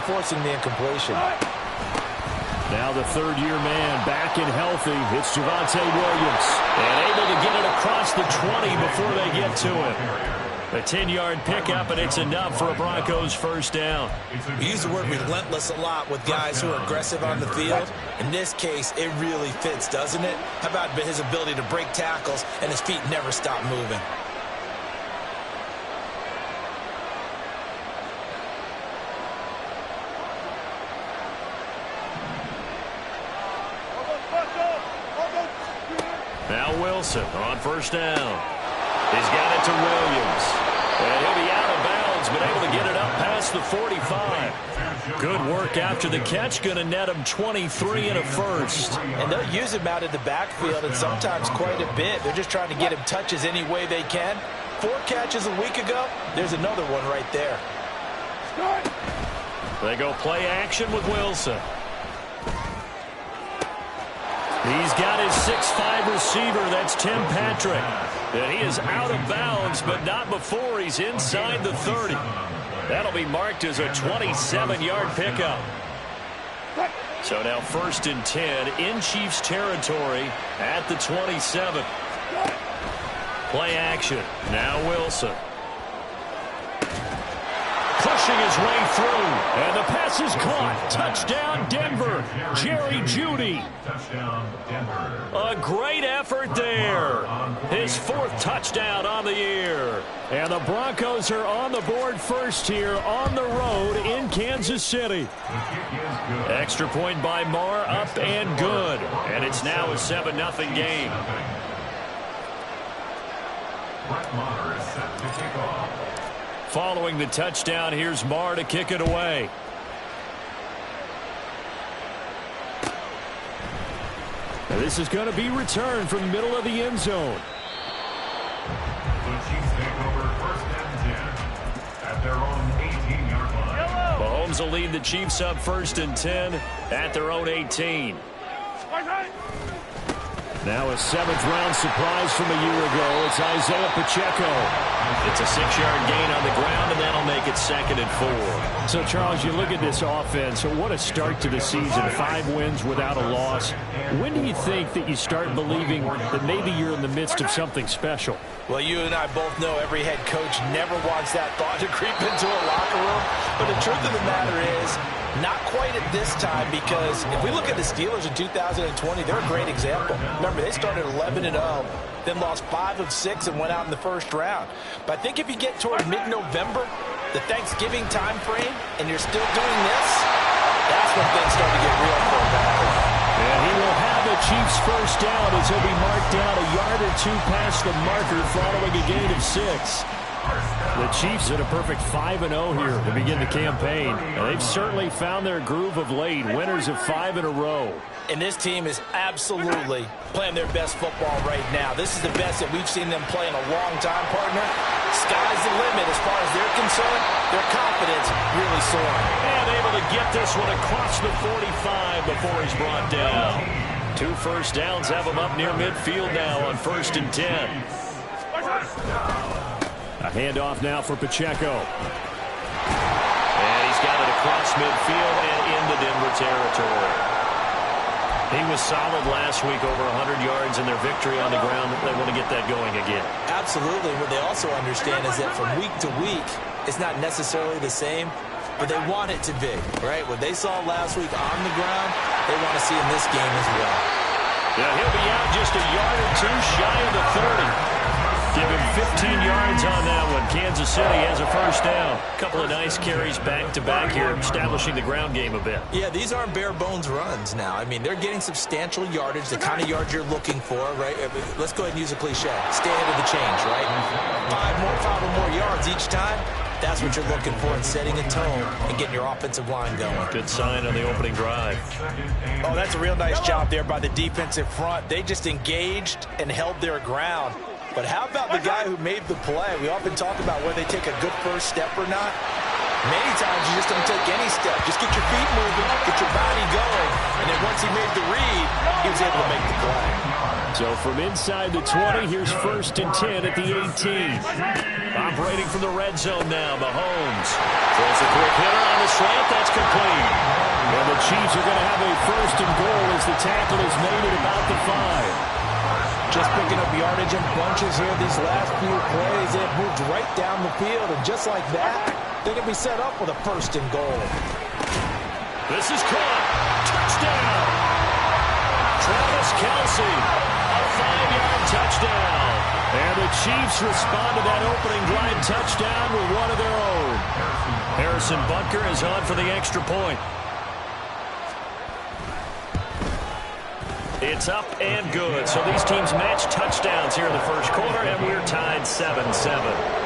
forcing the incompletion. Now the third-year man back and healthy. It's Javonte Williams. And able to get it across the 20 before they get to it. A 10-yard pickup, and it's enough for a Broncos first down. We use the word relentless a lot with guys who are aggressive on the field. In this case, it really fits, doesn't it? How about his ability to break tackles and his feet never stop moving? Now Wilson on first down. He's got it to Williams. And he'll be out of bounds, but able to get it up past the 45. Good work after the catch. Going to net him 23 and a first. And they'll use him out of the backfield, and sometimes quite a bit. They're just trying to get him touches any way they can. 4 catches a week ago. There's another one right there. They go play action with Wilson. He's got his 6'5" receiver. That's Tim Patrick. And he is out of bounds, but not before he's inside the 30. That'll be marked as a 27-yard pickup. So now 1st and 10 in Chiefs territory at the 27. Play action. Now Wilson. Pushing his way through. And the pass is caught. Touchdown, Denver. Jerry Jeudy. A great effort there. His 4th touchdown on the year. And the Broncos are on the board first here on the road in Kansas City. Extra point by Marr, up and good. And it's now a 7-0 game. Following the touchdown, here's Marr to kick it away. Now this is going to be returned from the middle of the end zone. The Chiefs take over 1st and 10 at their own 18-yard line. Mahomes will lead the Chiefs up 1st and 10 at their own 18. Now a 7th-round surprise from a year ago. It's Isaiah Pacheco. It's a 6-yard gain on the ground, and that'll make it 2nd and 4. So, Charles, you look at this offense. So what a start to the season. 5 wins without a loss. When do you think that you start believing that maybe you're in the midst of something special? Well, you and I both know every head coach never wants that thought to creep into a locker room. But the truth of the matter is, not quite at this time, because if we look at the Steelers in 2020, they're a great example. Remember, they started 11-0, then lost 5 of 6 and went out in the first round. But I think if you get toward mid-November, the Thanksgiving time frame, and you're still doing this, that's when things start to get real for a Broncos. And he will have the Chiefs first down as he'll be marked down a yard or 2 past the marker following a gain of 6. The Chiefs at a perfect 5-0 here to begin the campaign. And they've certainly found their groove of late. Winners of 5 in a row. And this team is absolutely playing their best football right now. This is the best that we've seen them play in a long time, partner. Sky's the limit as far as they're concerned. Their confidence really soaring. And able to get this one across the 45 before he's brought down. 2 first downs have him up near midfield now on 1st and 10. A handoff now for Pacheco. And he's got it across midfield and into Denver territory. He was solid last week, over 100 yards in their victory on the ground. They want to get that going again. Absolutely. What they also understand is that from week to week, it's not necessarily the same, but they want it to be, right? What they saw last week on the ground, they want to see in this game as well. Yeah, he'll be out just a yard or 2 shy of the 30. Give him 15 yards on that one. Kansas City has a first down. A couple of nice carries back-to-back here, establishing the ground game a bit. Yeah, these aren't bare-bones runs now. I mean, they're getting substantial yardage, the kind of yards you're looking for, right? Let's go ahead and use a cliche. Stay ahead of the change, right? 5 or more yards each time. That's what you're looking for in setting a tone and getting your offensive line going. Good sign on the opening drive. Oh, that's a real nice job there by the defensive front. They just engaged and held their ground. But how about the guy who made the play? We often talk about whether they take a good first step or not. Many times you just don't take any step. Just get your feet moving, get your body going. And then once he made the read, he was able to make the play. So from inside the 20, here's 1st and 10 at the 18. Operating from the red zone now, Mahomes. Throws a quick hitter on the slant. That's complete. And the Chiefs are going to have a 1st and goal as the tackle is made at about the 5. Just picking up yardage in bunches here these last few plays. They've moved right down the field, and just like that, they're going to be set up with a 1st and goal. This is caught. Touchdown. Travis Kelce. A 5-yard touchdown. And the Chiefs respond to that opening drive touchdown with one of their own. Harrison Butker is on for the extra point. It's up and good. So these teams match touchdowns here in the first quarter, and we're tied 7-7.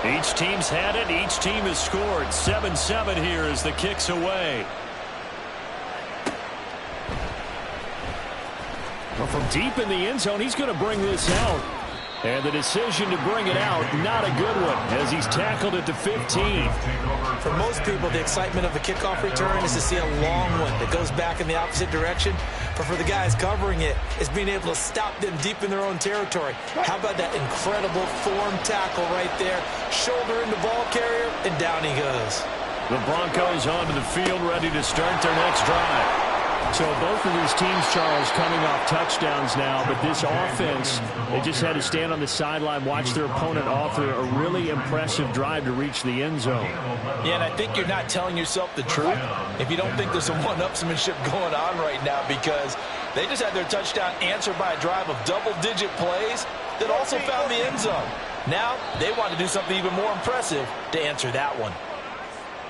Each team's had it. Each team has scored. 7-7 here as the kick's away. Well, from deep in the end zone, he's going to bring this out. And the decision to bring it out, not a good one, as he's tackled at the 15. For most people, the excitement of the kickoff return is to see a long one that goes back in the opposite direction. But for the guys covering it, it's being able to stop them deep in their own territory. How about that incredible form tackle right there? Shoulder in the ball carrier, and down he goes. The Broncos onto the field, ready to start their next drive. So both of these teams, Charles, coming off touchdowns now, but this offense, they just had to stand on the sideline, watch their opponent author a really impressive drive to reach the end zone. Yeah, and I think you're not telling yourself the truth if you don't think there's some one-upsmanship going on right now, because they just had their touchdown answered by a drive of double-digit plays that also found the end zone. Now they want to do something even more impressive to answer that one.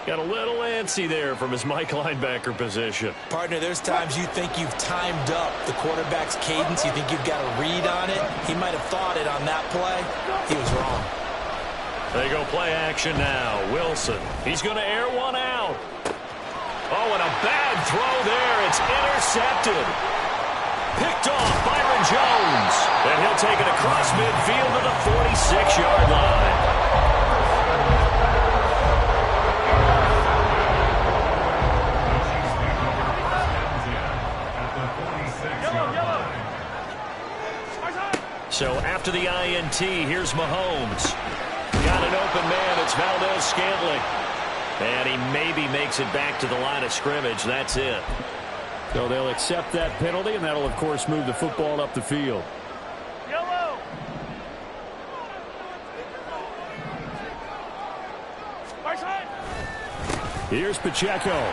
Got a little antsy there from his Mike linebacker position. Partner, there's times you think you've timed up the quarterback's cadence. You think you've got a read on it. He might have thought it on that play. He was wrong. They go play action now. Wilson. He's going to air one out. Oh, and a bad throw there. It's intercepted. Picked off Byron Jones. And he'll take it across midfield to the 46-yard line. So after the INT, here's Mahomes. Got an open man. It's Valdez-Scantling. And he maybe makes it back to the line of scrimmage. That's it. So they'll accept that penalty, and that'll, of course, move the football up the field. Yellow. Right side. Here's Pacheco.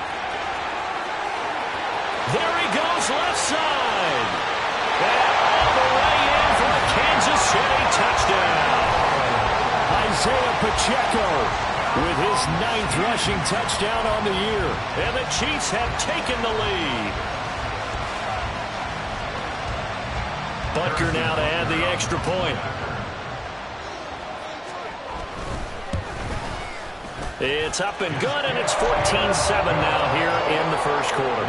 There he goes, left side. And all the way in for a Kansas City touchdown. Isaiah Pacheco with his 9th rushing touchdown on the year. And the Chiefs have taken the lead. Butker now to add the extra point. It's up and good, and it's 14-7 now here in the first quarter.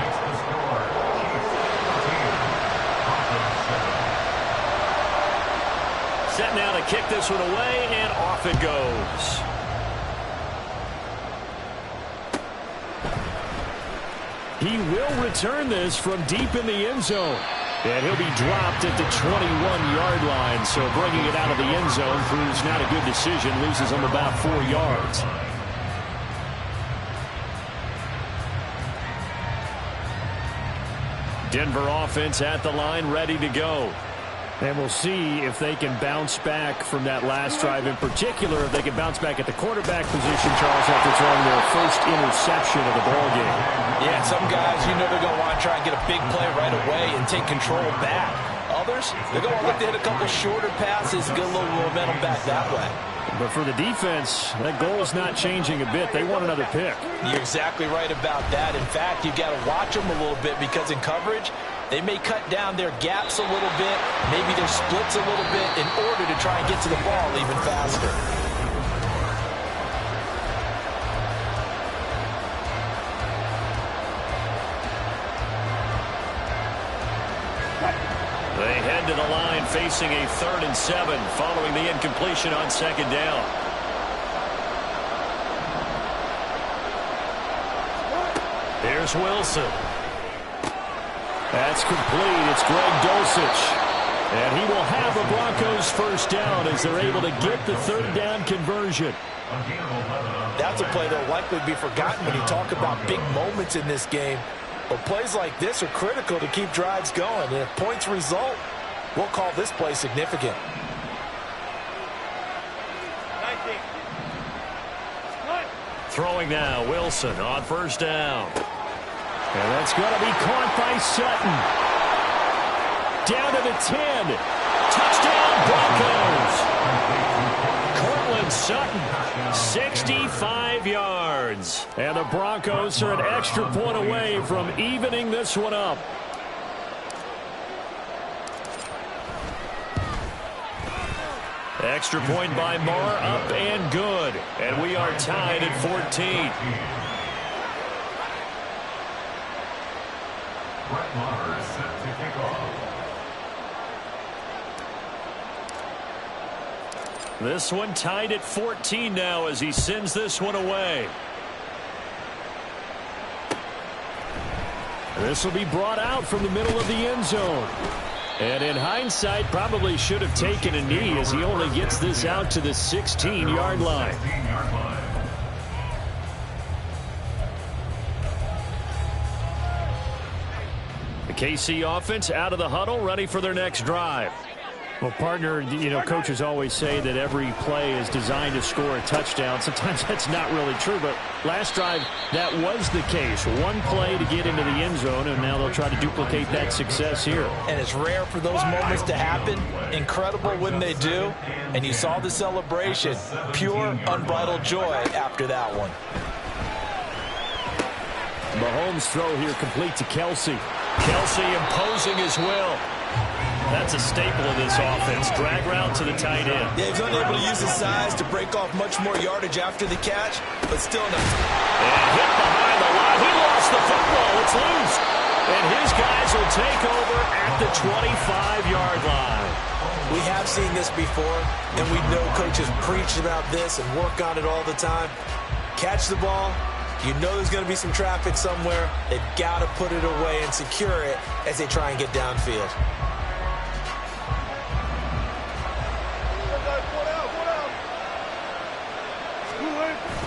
Set now to kick this one away, and off it goes. He will return this from deep in the end zone. And he'll be dropped at the 21-yard line. So bringing it out of the end zone proves not a good decision. Loses him about 4 yards. Denver offense at the line, ready to go. And we'll see if they can bounce back from that last drive. In particular, if they can bounce back at the quarterback position, Charles, after throwing their first interception of the ballgame. Yeah, some guys, you know they're going to want to try and get a big play right away and take control back. Others, they're going to look to hit a couple shorter passes, get a little momentum back that way. But for the defense, that goal is not changing a bit. They want another pick. You're exactly right about that. In fact, you've got to watch them a little bit, because in coverage, they may cut down their gaps a little bit, maybe their splits a little bit, in order to try and get to the ball even faster. head to the line facing a 3rd and 7 following the incompletion on 2nd down. Here's Wilson. That's complete. It's Greg Dulcich. And he will have the Broncos 1st down as they're able to get the 3rd down conversion. That's a play that will likely be forgotten when you talk about big moments in this game. But plays like this are critical to keep drives going. And if points result, we'll call this play significant. 19. Throwing now, Wilson on 1st down. And that's going to be caught by Sutton. Down to the 10. Touchdown, Broncos. Cortland Sutton, 65 yards. And the Broncos are an extra point away from evening this one up. Extra point by Marr, up and good. And we are tied at 14. Brett Maher is set to kick off. This one tied at 14 now as he sends this one away. This will be brought out from the middle of the end zone. And in hindsight, probably should have taken a knee as he only gets this out to the 16-yard line. The KC offense out of the huddle, ready for their next drive. Well, partner, you know, coaches always say that every play is designed to score a touchdown. Sometimes that's not really true, but last drive, that was the case. One play to get into the end zone, and now they'll try to duplicate that success here. And it's rare for those moments to happen. Incredible when they do. And you saw the celebration. Pure, unbridled joy after that one. Mahomes' throw here complete to Kelsey. Kelsey imposing his will. That's a staple of this offense. Drag route to the tight end. Yeah, he's unable to use his size to break off much more yardage after the catch, but still not. And hit behind the line. He lost the football. It's loose. And his guys will take over at the 25-yard line. We have seen this before, and we know coaches preach about this and work on it all the time. Catch the ball. You know there's going to be some traffic somewhere. They've got to put it away and secure it as they try and get downfield.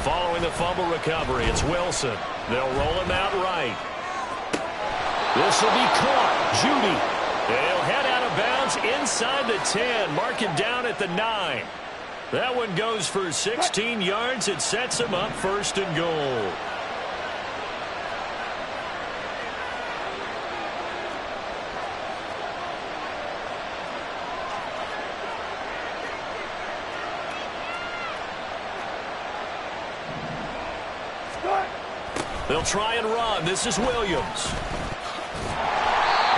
Following the fumble recovery, it's Wilson. They'll roll him out right. This will be caught. Judy. They'll head out of bounds inside the 10. Mark him down at the 9. That one goes for 16 yards. It sets him up 1st and goal. They'll try and run. This is Williams.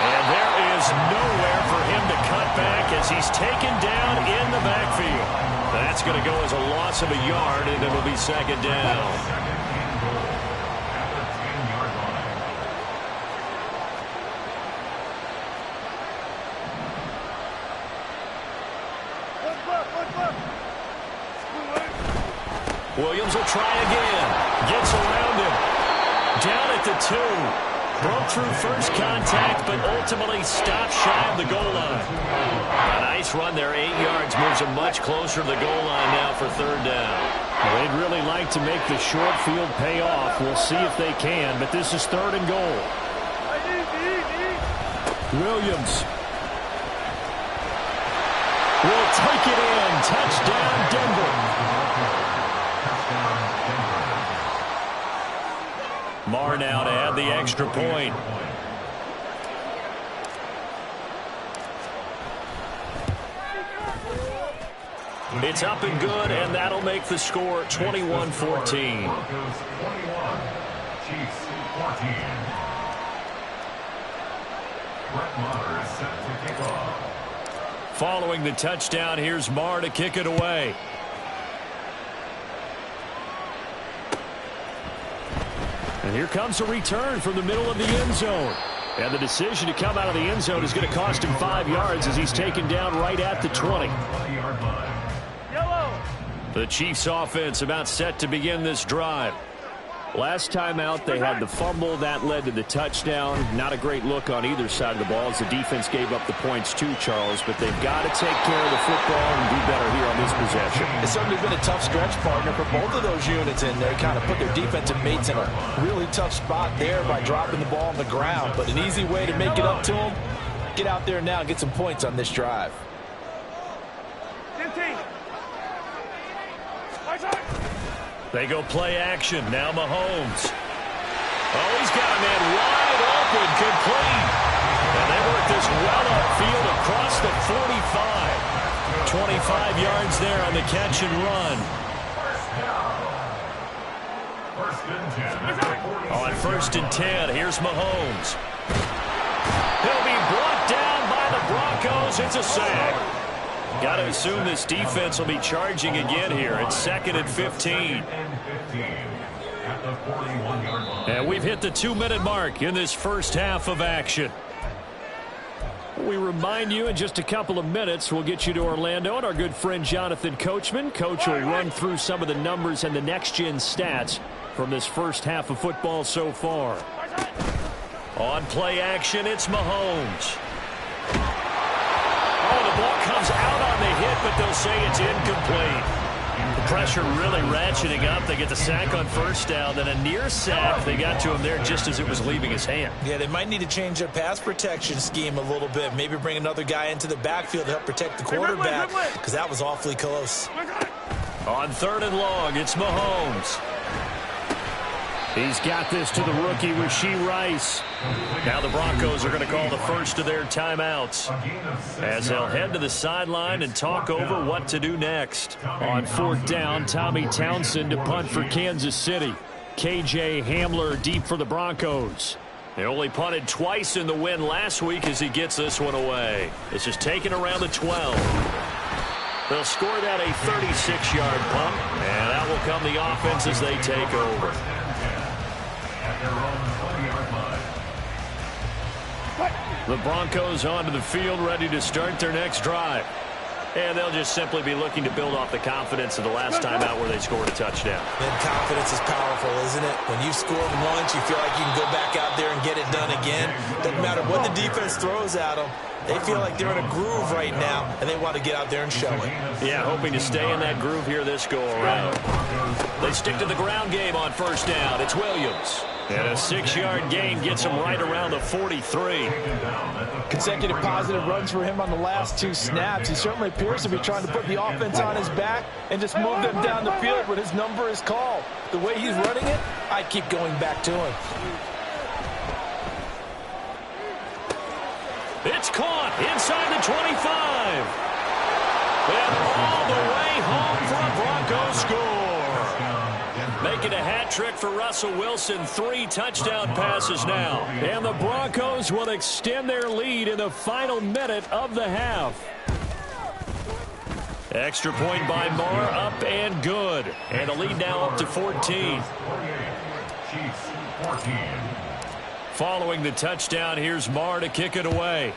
And there is nowhere for him to cut back as he's taken down in the backfield. That's going to go as a loss of a yard, and it'll be 2nd down. Williams will try again. Gets around him. Down at the 2. Broke through first contact, but ultimately stopped shy of the goal line. A nice run there, 8 yards, moves him much closer to the goal line now for 3rd down. Well, they'd really like to make the short field pay off. We'll see if they can, but this is 3rd and goal. Williams will take it in. Touchdown, Denver. Marr now to add the extra point. It's up and good, and that'll make the score 21-14. Chiefs 14. Brett Maher is set to kick off. Following the touchdown, here's Marr to kick it away. And here comes a return from the middle of the end zone. And the decision to come out of the end zone is going to cost him 5 yards as he's taken down right at the 20. Yellow. The Chiefs offense about set to begin this drive. Last time out, they had the fumble. That led to the touchdown. Not a great look on either side of the ball as the defense gave up the points too, Charles. But they've got to take care of the football and do better here on this possession. It's certainly been a tough stretch, partner, for both of those units, and they kind of put their defensive mates in a really tough spot there by dropping the ball on the ground. But an easy way to make it up to them, get out there now and get some points on this drive. 15. Right side. They go play action. Now Mahomes. Oh, he's got a man wide open, complete. And they work this well upfield across the 45. 25 yards there on the catch and run. On 1st and 10, here's Mahomes. He'll be brought down by the Broncos. It's a sack. Got to assume this defense will be charging again here. It's 2nd and 15. And we've hit the 2-minute mark in this first half of action. We remind you in just a couple of minutes we'll get you to Orlando and our good friend Jonathan Coachman. Coach will run through some of the numbers and the next-gen stats from this first half of football so far. On play action, it's Mahomes. Oh, the ball comes out on the hit, but they'll say it's incomplete. The pressure really ratcheting up. They get the sack on 1st down, then a near sack. They got to him there just as it was leaving his hand. Yeah, they might need to change their pass protection scheme a little bit. Maybe bring another guy into the backfield to help protect the quarterback, because that was awfully close. On 3rd and long, it's Mahomes. He's got this to the rookie, Rashee Rice. Now the Broncos are going to call the first of their timeouts as they'll head to the sideline and talk over what to do next. On 4th down, Tommy Townsend to punt for Kansas City. KJ Hamler deep for the Broncos. They only punted twice in the win last week as he gets this one away. This is taken around the 12. They'll score that a 36-yard punt, and that will come the offense as they take over. The Broncos onto the field, ready to start their next drive. And they'll just simply be looking to build off the confidence of the last time out where they scored a touchdown. And confidence is powerful, isn't it? When you scored once, you feel like you can go back out there and get it done again. Doesn't matter what the defense throws at them. They feel like they're in a groove right now, and they want to get out there and show it. Yeah, hoping to stay in that groove here this go-around. They stick to the ground game on 1st down. It's Williams. And a 6-yard gain gets him right around the 43. Consecutive positive runs for him on the last 2 snaps. He certainly appears to be trying to put the offense on his back and just move them down the field when his number is called. The way he's running it, I keep going back to him. It's caught inside the 25. And all the way home for a Broncos score. Making a hat trick for Russell Wilson. 3 touchdown passes now. And the Broncos will extend their lead in the final minute of the half. Extra point by Moore, up and good. And a lead now up to 14. Following the touchdown, here's Moore to kick it away.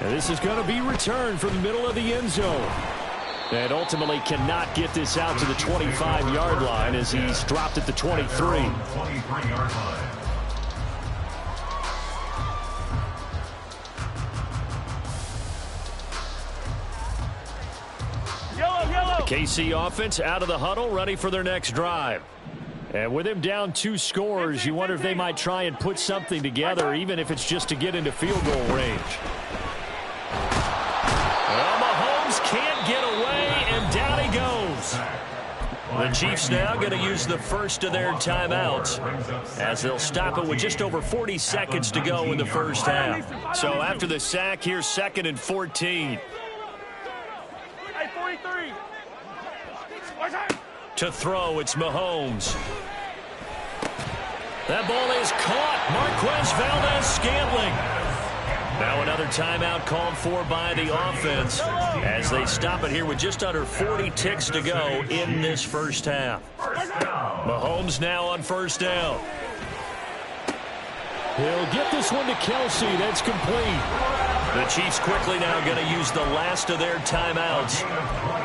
And this is going to be returned from the middle of the end zone. And ultimately cannot get this out to the 25-yard line as he's dropped at the 23. The KC offense out of the huddle, ready for their next drive. And with him down 2 scores, you wonder if they might try and put something together, even if it's just to get into field goal range. Well, Mahomes can't get away, and down he goes. The Chiefs now going to use the first of their timeouts as they'll stop it with just over 40 seconds to go in the first half. So after the sack, here's 2nd and 14. Hey, 43. To throw, it's Mahomes. That ball is caught. Marquez Valdez-Scantling. Now another timeout called for by the offense as they stop it here with just under 40 ticks to go in this first half. Mahomes now on first down. He'll get this one to Kelsey. That's complete. The Chiefs quickly now going to use the last of their timeouts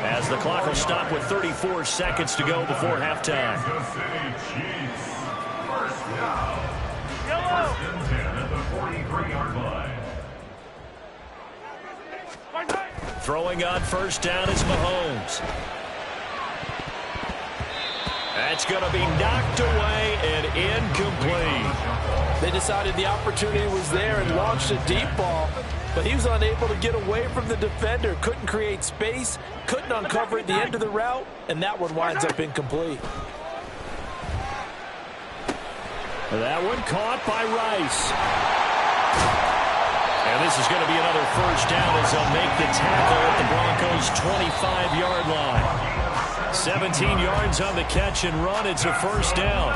as the clock will stop with 34 seconds to go before halftime. First and 10 at the 43-yard line. Throwing on first down is Mahomes. That's going to be knocked away and incomplete. They decided the opportunity was there and launched a deep ball, but he was unable to get away from the defender. Couldn't create space, couldn't uncover at the end of the route, and that one winds up incomplete. That one caught by Rice. And this is going to be another first down as they'll make the tackle at the Broncos' 25-yard line. 17 yards on the catch and run. It's a first down.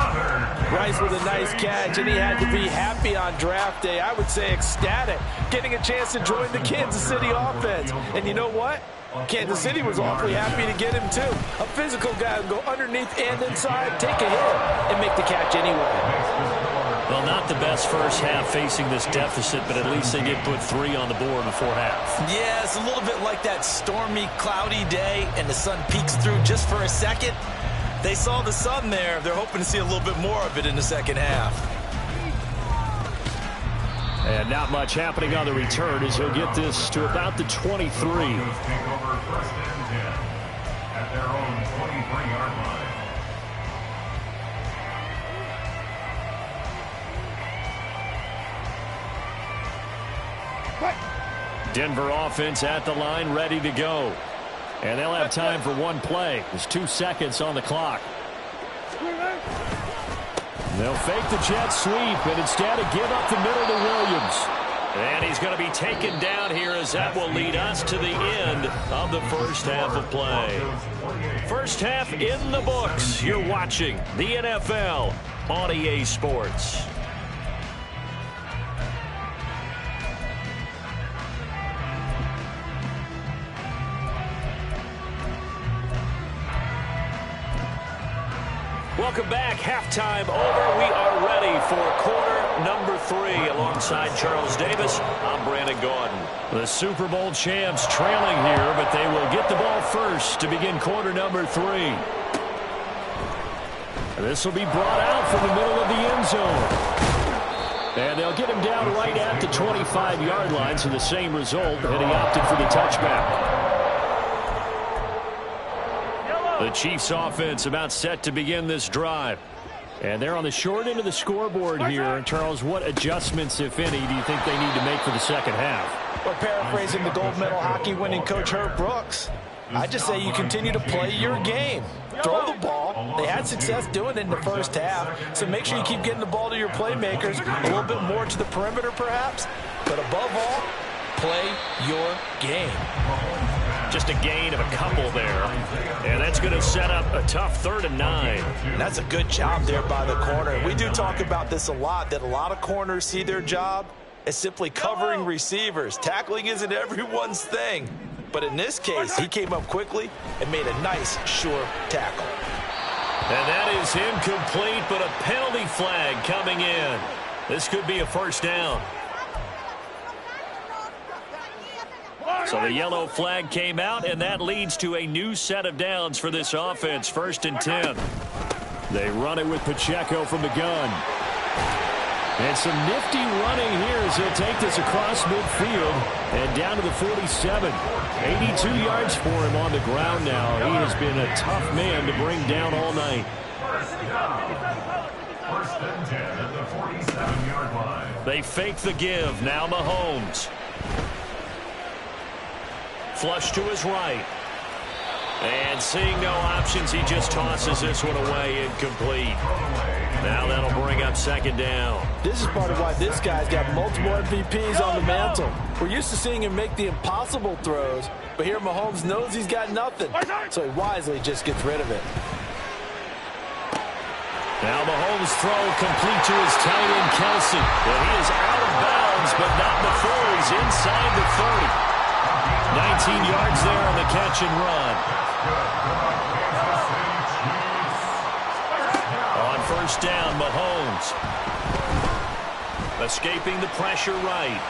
Rice with a nice catch, and he had to be happy on draft day. I would say ecstatic, getting a chance to join the Kansas City offense. And you know what? Kansas City was awfully happy to get him, too. A physical guy who go underneath and inside, take a hit, and make the catch anyway. Well, not the best first half facing this deficit, but at least they did put 3 on the board before half. Yeah, it's a little bit like that stormy, cloudy day, and the sun peeks through just for a second. They saw the sun there. They're hoping to see a little bit more of it in the second half. And not much happening on the return as he'll get this to about the 23. Take over first and 10 at their own 23-yard line. Denver offense at the line, ready to go. And they'll have time for one play. There's 2 seconds on the clock. They'll fake the jet sweep and instead give up the middle to Williams. And he's going to be taken down here as that will lead us to the end of the first half of play. First half in the books. You're watching the NFL on EA Sports. Welcome back. Halftime over. We are ready for quarter number 3. Alongside Charles Davis, I'm Brandon Gaudin. The Super Bowl champs trailing here, but they will get the ball first to begin quarter number 3. This will be brought out from the middle of the end zone. And they'll get him down right at the 25-yard line, so the same result, and he opted for the touchback. The Chiefs offense about set to begin this drive. And they're on the short end of the scoreboard here. Charles, what adjustments, if any, do you think they need to make for the second half? Well, paraphrasing the gold medal hockey winning coach Herb Brooks, I just say you continue to play your game. Throw the ball. They had success doing it in the first half, so make sure you keep getting the ball to your playmakers, a little bit more to the perimeter perhaps, but above all, play your game. Just a gain of a couple there. And that's going to set up a tough 3rd and 9. That's a good job there by the corner. We do talk about this a lot, that a lot of corners see their job as simply covering receivers. Tackling isn't everyone's thing. But in this case, he came up quickly and made a nice, sure tackle. And that is incomplete, but a penalty flag coming in. This could be a first down. So the yellow flag came out, and that leads to a new set of downs for this offense. 1st and 10. They run it with Pacheco from the gun. And some nifty running here as he'll take this across midfield and down to the 47. 82 yards for him on the ground now. He has been a tough man to bring down all night. First and 10 at the 47-yard line. They fake the give. Now Mahomes. Flush to his right. And seeing no options, he just tosses this one away, incomplete. Now that'll bring up 2nd down. This is part of why this guy's got multiple MVPs on the mantle. We're used to seeing him make the impossible throws, but here Mahomes knows he's got nothing, so he wisely just gets rid of it. Now Mahomes' throw complete to his tight end, Kelsey. And he is out of bounds but not before he's inside the 30. 19 yards there on the catch and run. On first down, Mahomes. Escaping the pressure right.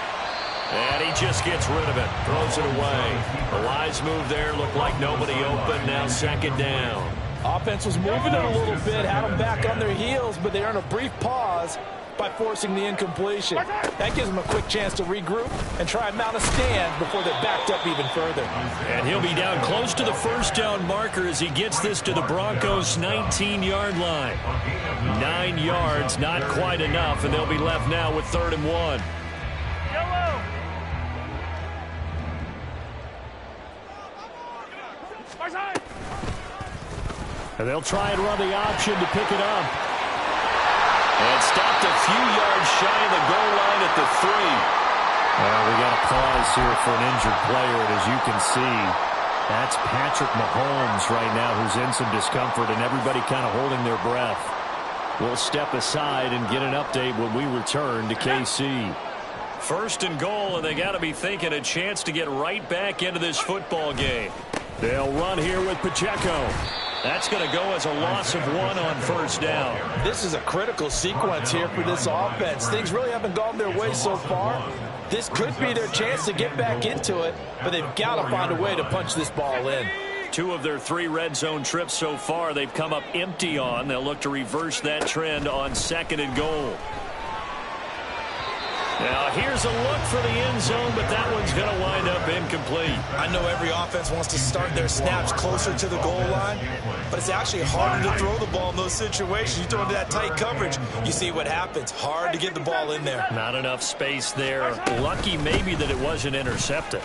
And he just gets rid of it. Throws it away. A wise move there. Looked like nobody open. Now second down. Offense was moving it a little bit, had them back on their heels, but they earned a brief pause by forcing the incompletion. That gives them a quick chance to regroup and try and mount a stand before they're backed up even further. And he'll be down close to the first down marker as he gets this to the Broncos' 19-yard line. 9 yards, not quite enough, and they'll be left now with 3rd and 1. And they'll try and run the option to pick it up. And stopped a few yards shy of the goal line at the 3. Well, we got a pause here for an injured player, and as you can see, that's Patrick Mahomes right now who's in some discomfort, and everybody kind of holding their breath. We'll step aside and get an update when we return to KC. 1st and goal, and they got to be thinking a chance to get right back into this football game. They'll run here with Pacheco. That's going to go as a loss of 1 on first down. This is a critical sequence here for this offense. Things really haven't gone their way so far. This could be their chance to get back into it, but they've got to find a way to punch this ball in. 2 of their 3 red zone trips so far they've come up empty on. They'll look to reverse that trend on 2nd and goal. Now here's a look for the end zone, but that one's going to wind up incomplete. I know every offense wants to start their snaps closer to the goal line, but it's actually harder to throw the ball in those situations. You throw into that tight coverage, you see what happens. Hard to get the ball in there. Not enough space there. Lucky maybe that it wasn't intercepted.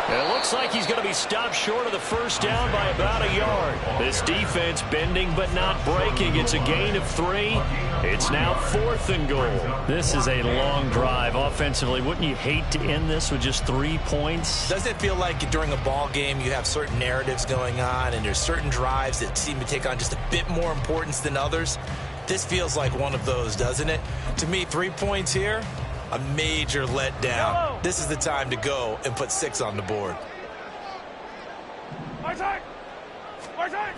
And it looks like he's going to be stopped short of the first down by about a yard. This defense bending but not breaking. It's a gain of 3. It's now 4th and goal. This is a long drive offensively. Wouldn't you hate to end this with just 3 points? Doesn't it feel like during a ball game you have certain narratives going on and there's certain drives that seem to take on just a bit more importance than others? This feels like one of those, doesn't it? To me, 3 points here, a major letdown. This is the time to go and put 6 on the board.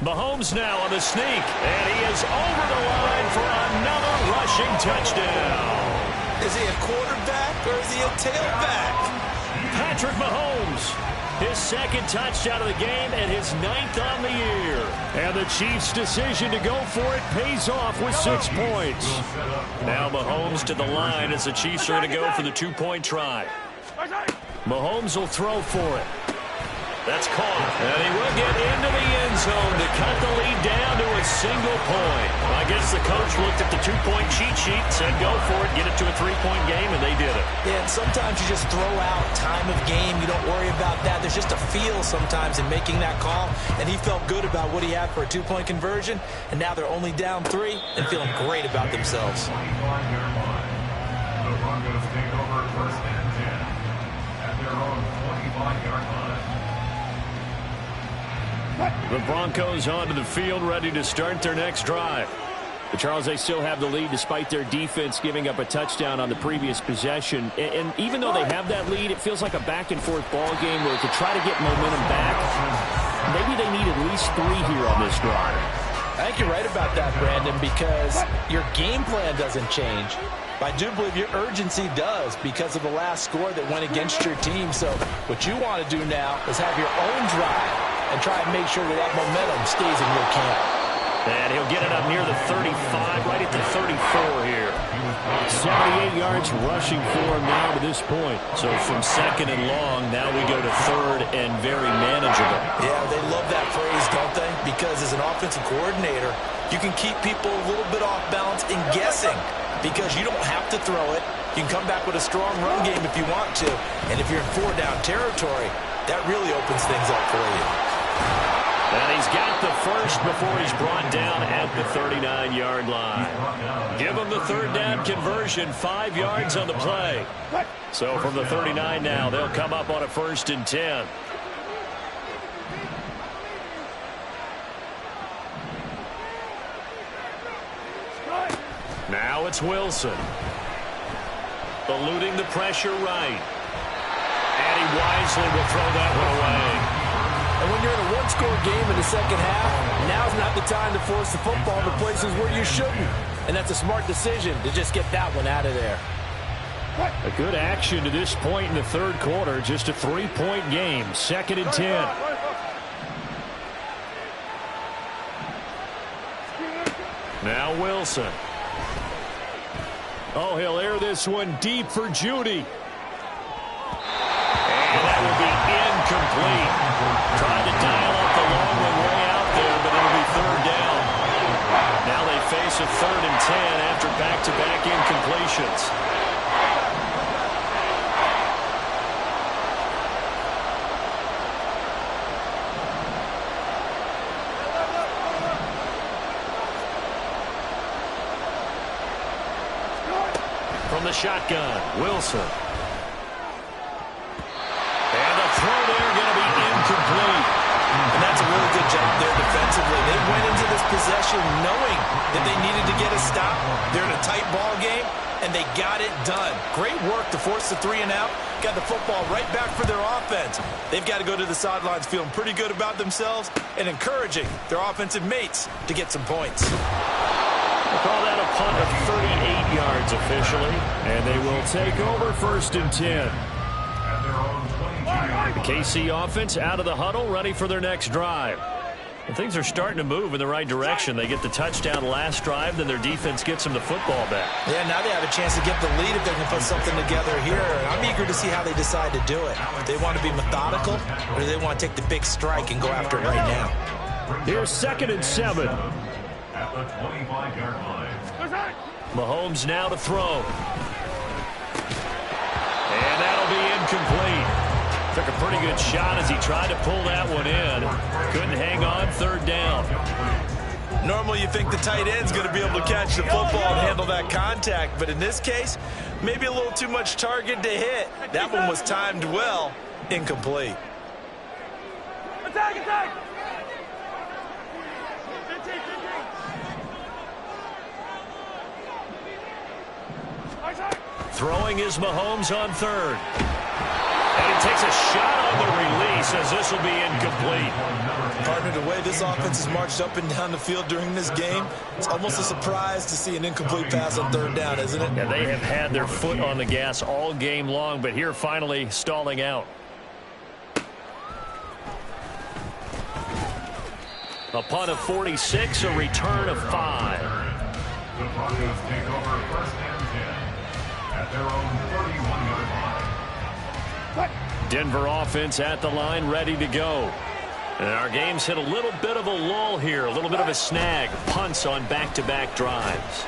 Mahomes now on the sneak, and he is over the line for another rushing touchdown. Is he a quarterback or is he a tailback? Patrick Mahomes, his 2nd touchdown of the game and his 9th on the year. And the Chiefs' decision to go for it pays off with 6 points. Now Mahomes to the line as the Chiefs are going to go for the 2-point try. Mahomes will throw for it. That's caught. And he will get into the end zone to cut the lead down to a single point. I guess the coach looked at the 2-point cheat sheet, said go for it, get it to a 3-point game, and they did it. Yeah, and sometimes you just throw out time of game. You don't worry about that. There's just a feel sometimes in making that call, and he felt good about what he had for a 2-point conversion, and now they're only down 3 and feeling great about themselves. The Broncos take over 1st and 10 at their own 25-yard line. The Broncos onto the field, ready to start their next drive. But Charles, they still have the lead despite their defense giving up a touchdown on the previous possession. And even though they have that lead, it feels like a back-and-forth ball game where to try to get momentum back, maybe they need at least 3 here on this drive. I think you're right about that, Brandon, because your game plan doesn't change. I do believe your urgency does because of the last score that went against your team. So what you want to do now is have your own drive and try and make sure that momentum stays in your camp. And he'll get it up near the 35, right at the 34 here. 78 yards rushing for him now to this point. So from 2nd and long, now we go to 3rd and very manageable. Yeah, they love that phrase, don't they? Because as an offensive coordinator, you can keep people a little bit off balance and guessing because you don't have to throw it. You can come back with a strong run game if you want to. And if you're in 4-down territory, that really opens things up for you. And he's got the first before he's brought down at the 39-yard line. Give him the 3rd down conversion, 5 yards on the play. So from the 39 now, they'll come up on a 1st and 10. Now it's Wilson. Eluding the pressure right. And he wisely will throw that one away. And when you're in a one-score game in the second half, now's not the time to force the football to places where you shouldn't. And that's a smart decision to just get that one out of there. A good action to this point in the third quarter. Just a 3-point game. 2nd and 10. Now Wilson. Oh, he'll air this one deep for Judy. And that will be incomplete. Tried to dial up the long one way out there, but it'll be 3rd down. Now they face a 3rd and 10 after back-to-back incompletions. From the shotgun, Wilson. And the throw there going to be incomplete. And that's a really good job there defensively. They went into this possession knowing that they needed to get a stop. They're in a tight ball game, and they got it done. Great work to force the 3 and out. Got the football right back for their offense. They've got to go to the sidelines feeling pretty good about themselves and encouraging their offensive mates to get some points. We'll call that a punt of 38 yards officially, and they will take over 1st and 10. The KC offense out of the huddle, ready for their next drive. And things are starting to move in the right direction. They get the touchdown last drive, then their defense gets them the football back. Yeah, now they have a chance to get the lead if they can put something together here. I'm eager to see how they decide to do it. Do they want to be methodical, or do they want to take the big strike and go after it right now? Here's 2nd and 7. At the 25-yard line. Mahomes now to throw. And that'll be incomplete. Took a pretty good shot as he tried to pull that one in. Couldn't hang on, 3rd down. Normally you think the tight end's going to be able to catch the football and handle that contact, but in this case, maybe a little too much target to hit. That one was timed well, incomplete. Attack, attack! Throwing is Mahomes on 3rd. And he takes a shot on the release as this will be incomplete. Partner, the way this offense has marched up and down the field during this game, it's almost a surprise to see an incomplete pass on 3rd down, isn't it? Yeah, they have had their foot on the gas all game long, but here finally stalling out. A punt of 46, a return of 5. The Broncos take over 1st and 10 at their own 31-yard line. Denver offense at the line, ready to go. And our game's hit a little bit of a lull here, a little bit of a snag. Punts on back-to-back drives.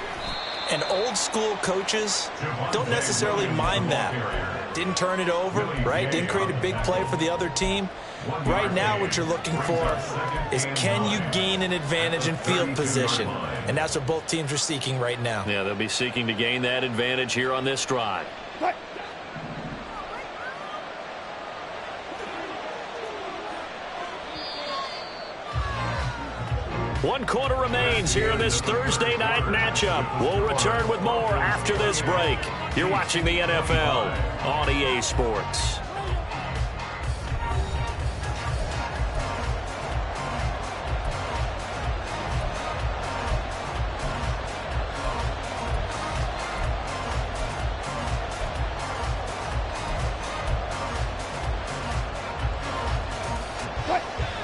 And old school coaches don't necessarily mind that. Didn't turn it over, right? Didn't create a big play for the other team. Right now what you're looking for is, can you gain an advantage in field position? And that's what both teams are seeking right now. Yeah, they'll be seeking to gain that advantage here on this drive. One quarter remains here in this Thursday night matchup. We'll return with more after this break. You're watching the NFL on EA Sports.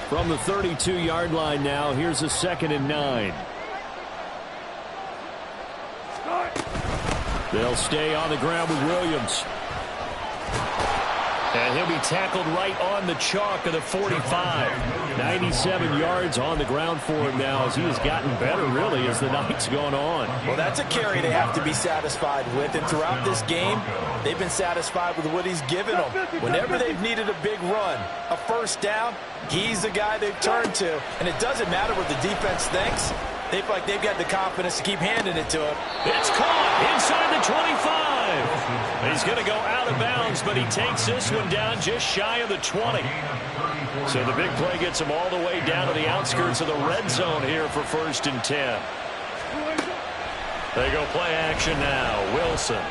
From the 32-yard line now, here's a 2nd and 9. They'll stay on the ground with Williams. And he'll be tackled right on the chalk of the 45. 97 yards on the ground for him now as he has gotten better, really, as the night's gone on. Well, that's a carry they have to be satisfied with. And throughout this game, they've been satisfied with what he's given them. Whenever they've needed a big run, a 1st down, he's the guy they've turned to. And it doesn't matter what the defense thinks. They feel like they've got the confidence to keep handing it to him. It's caught inside the 25. He's going to go out of bounds, but he takes this one down just shy of the 20. So the big play gets him all the way down to the outskirts of the red zone here for 1st and 10. They go play action now. Wilson.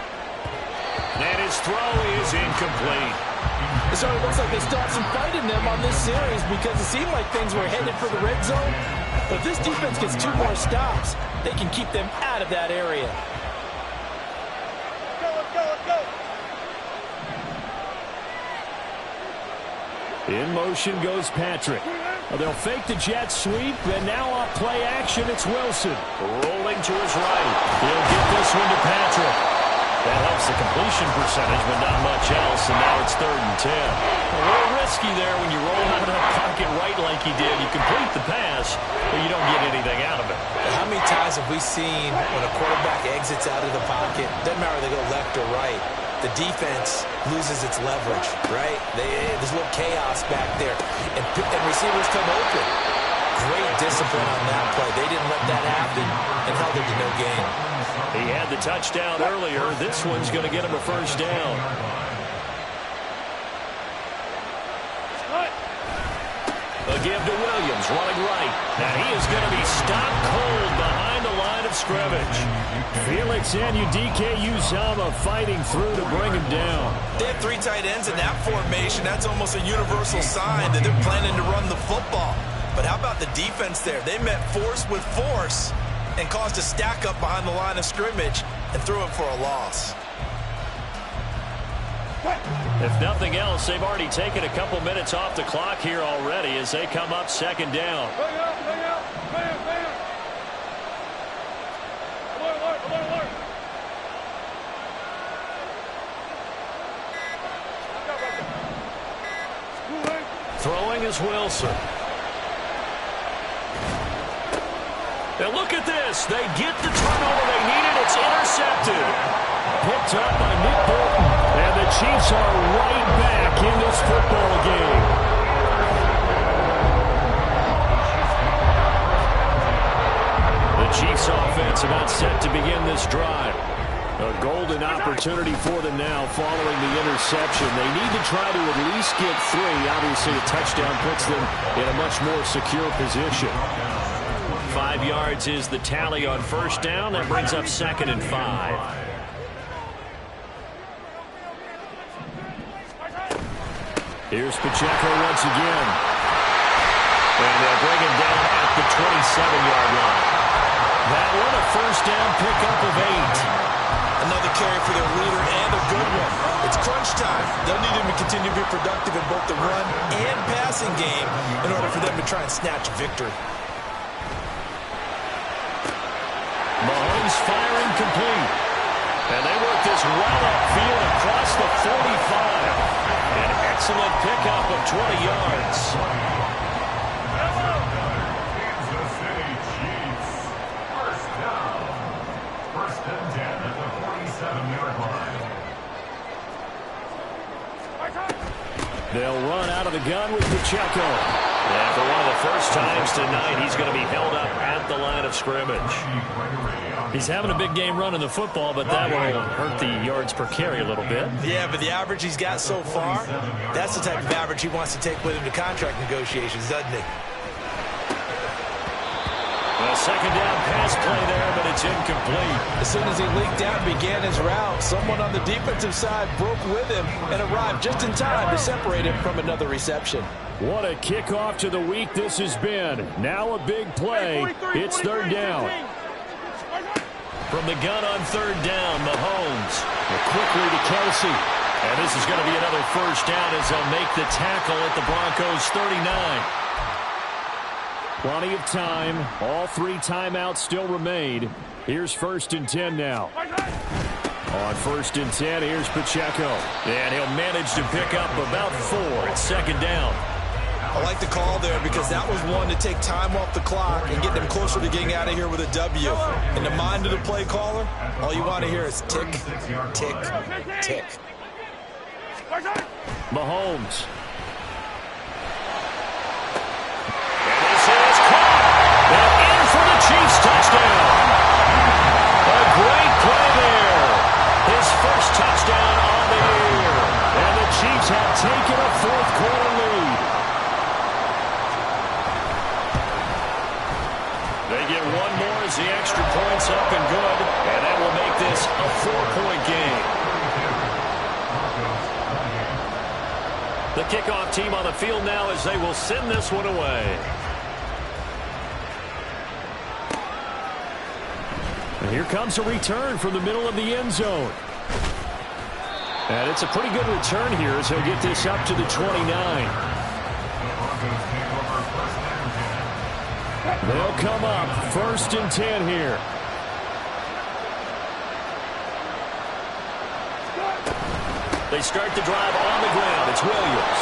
And his throw is incomplete. It sort of looks like they still have some fight in them on this series because it seemed like things were headed for the red zone. But if this defense gets 2 more stops, they can keep them out of that area. Let's go. In motion goes Patrick. They'll fake the jet sweep, and now off play action, it's Wilson. Rolling to his right. He'll get this one to Patrick. That helps the completion percentage, but not much else, and now it's 3rd and 10. A little risky there when you roll out of that pocket right like he did. You complete the pass, but you don't get anything out of it. How many times have we seen when a quarterback exits out of the pocket, doesn't matter if they go left or right, the defense loses its leverage, right? There's a little chaos back there, and receivers come open. Great discipline on that play. They didn't let that happen and held it to no gain. He had the touchdown earlier. This one's going to get him a 1st down. A give to Williams, running right. And he is going to be stopped cold behind the line of scrimmage. Felix Anudike-Uzomah fighting through to bring him down. They have 3 tight ends in that formation. That's almost a universal sign that they're planning to run the football. But how about the defense there? They met force with force and caused a stack up behind the line of scrimmage and threw it for a loss. If nothing else, they've already taken a couple minutes off the clock here already as they come up 2nd down. Bang out. Alert. Throwing is Wilson. And look at this. They get the turnover they needed. It's intercepted. Picked up by Nick Bolton. And the Chiefs are right back in this football game. The Chiefs offense about set to begin this drive. A golden opportunity for them now following the interception. They need to try to at least get 3. Obviously, a touchdown puts them in a much more secure position. 5 yards is the tally on 1st down. That brings up 2nd and 5. Here's Pacheco once again. And they'll bring him down at the 27-yard line. That one a 1st down pickup of 8. Another carry for their leader and a good one. It's crunch time. They'll need him to continue to be productive in both the run and passing game in order for them to try and snatch victory. Mahomes firing complete. And they work this right upfield across the 45. An excellent pickup of 20 yards. Kansas City Chiefs. 1st down. 1st and 10 at the 47-yard line. They'll run out of the gun with Pacheco. And for one of the first times tonight, he's going to be held up at the line of scrimmage. He's having a big game running the football, but that will hurt the yards per carry a little bit. Yeah, but the average he's got so far, that's the type of average he wants to take with him to contract negotiations, doesn't he? A 2nd down pass play there, but it's incomplete. As soon as he leaked out and began his route, someone on the defensive side broke with him and arrived just in time to separate him from another reception. What a kickoff to the week this has been. Now a big play. It's 3rd down. From the gun on 3rd down, Mahomes. Quickly to Kelsey. And this is going to be another 1st down as they'll make the tackle at the Broncos 39. Plenty of time. All 3 timeouts still remain. Here's 1st and 10 now. On 1st and 10, here's Pacheco. And he'll manage to pick up about 4 at 2nd down. I like the call there because that was one to take time off the clock and get them closer to getting out of here with a W. In the mind of the play caller, all you want to hear is tick, tick, tick. Mahomes. And this is caught. And in for the Chiefs touchdown. A great play there. His first touchdown on the year. And the Chiefs have taken a 4th quarter lead. They get one more as the extra point's up and good, and that will make this a 4-point game. The kickoff team on the field now as they will send this one away. And here comes a return from the middle of the end zone. And it's a pretty good return here as he'll get this up to the 29. They'll come up 1st and 10 here. They start the drive on the ground. It's Williams.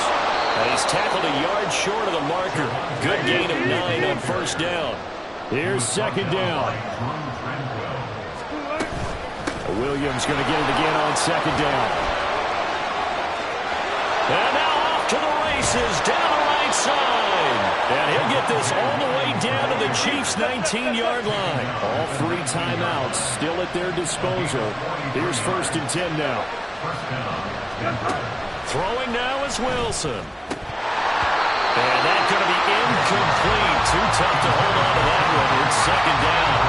And he's tackled a yard short of the marker. Good gain of 9 on 1st down. Here's 2nd down. Williams going to get it again on 2nd down. And now off to the races down the right side. And he'll get this all the way down to the Chiefs' 19-yard line. All 3 timeouts still at their disposal. Here's 1st and 10 now. Throwing now is Wilson. And that's going to be incomplete. Too tough to hold on to that one. It's 2nd down.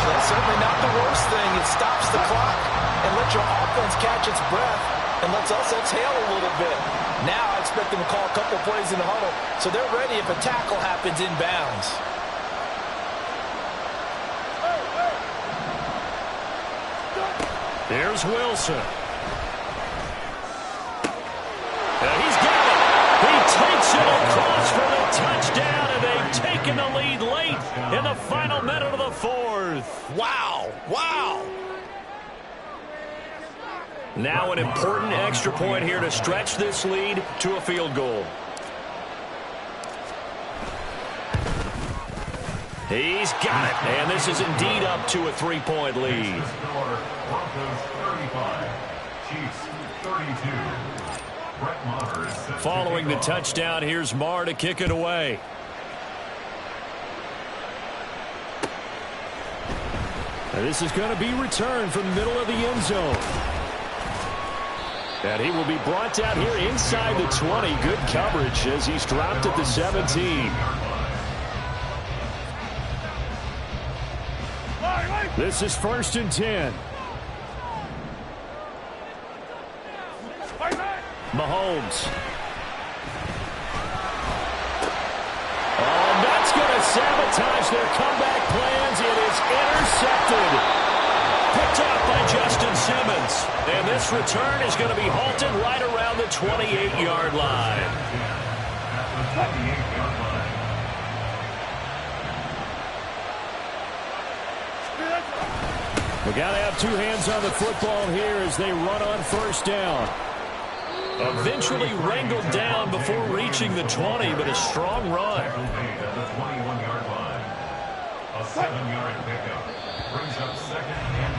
That's certainly not the worst thing. It stops the clock and lets your offense catch its breath and lets us exhale a little bit. Now I expect them to call a couple plays in the huddle so they're ready if a tackle happens inbounds. Here's Wilson. And he's got it. He takes it across for the touchdown, and they've taken the lead late in the final minute of the 4th. Wow. Wow. Now an important extra point here to stretch this lead to a field goal. He's got it, and this is indeed up to a 3-point lead. Following the touchdown, here's Marr to kick it away. And this is going to be returned from the middle of the end zone. And he will be brought down here inside the 20. Good coverage as he's dropped at the 17. This is 1st and 10. Mahomes. Oh, that's going to sabotage their comeback plans. It is intercepted. Picked up by Justin Simmons. And this return is going to be halted right around the 28-yard line. We got to have 2 hands on the football here as they run on 1st down. Eventually wrangled down before reaching the 20, but a strong run. A 7-yard pickup brings up 2nd and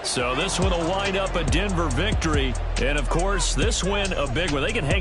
3. So this one will wind up a Denver victory. And, of course, this win a big one. They can hang their